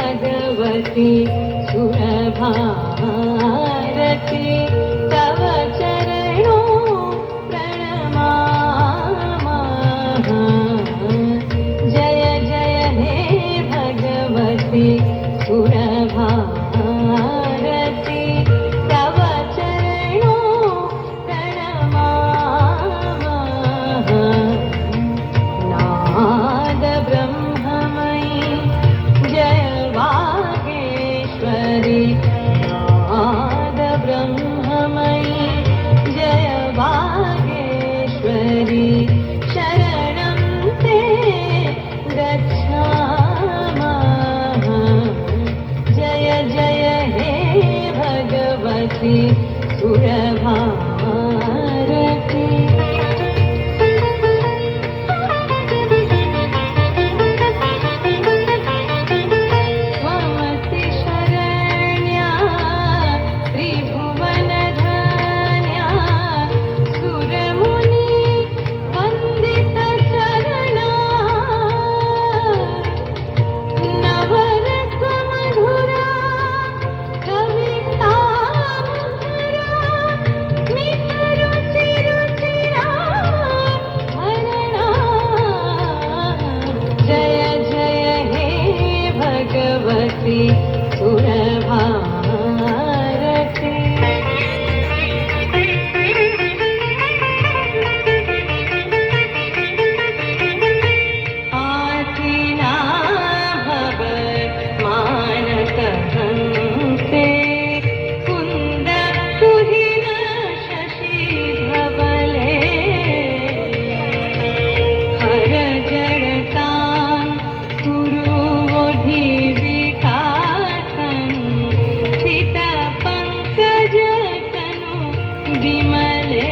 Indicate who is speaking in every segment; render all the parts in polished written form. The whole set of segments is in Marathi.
Speaker 1: भगवति सुरभारती तव चरणों प्रणमामः। जय जय हे भगवति सुरभारती तव चरणों प्रणमामः। नाद ब्रह्ममयी जय वागेश्वरी नाद ब्रह्ममयी जय वागेश्वरी शरणं ते गच्छामः। जय जय हे भगवति सुरभारती। त्वमसि शरण्या त्रिभुवनधन्या सुरमुनि वन्दितचरणा नवरसमधुरा कवितामधुरा मितरुचिरुचिरा हरणा। जय जय हे भगवति सुरभारती। आथिना भव मानकहंसे कुन्दकुहिन शशिधवले हर जडतां कुरुवोधिविकासं सितपङ्कजतनु विमले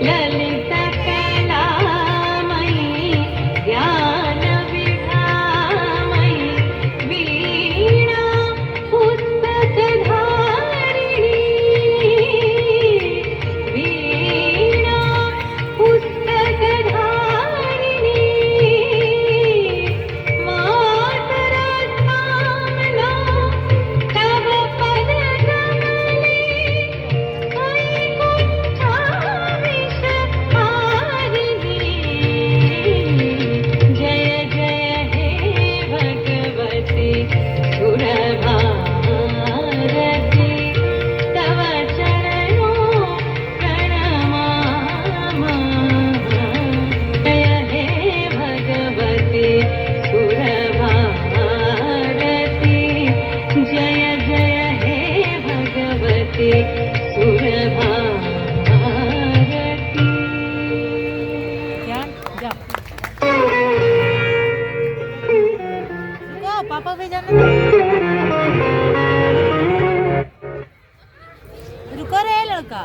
Speaker 1: ललितकलामयी ज्ञानविभामयी वीणा पुस्तकधारिणी वीणा पुस्तकधारिणी मातरकामना तव पदकमले वैकुण्ठाविषहारिणी। जय जय हे भगवति सुरभारती तव चरणों प्रणमामः। जय हे भगवति सुरभारती जय जय हे भगवति सुरभारती।
Speaker 2: पापा भी जाना रुको रे लड़का।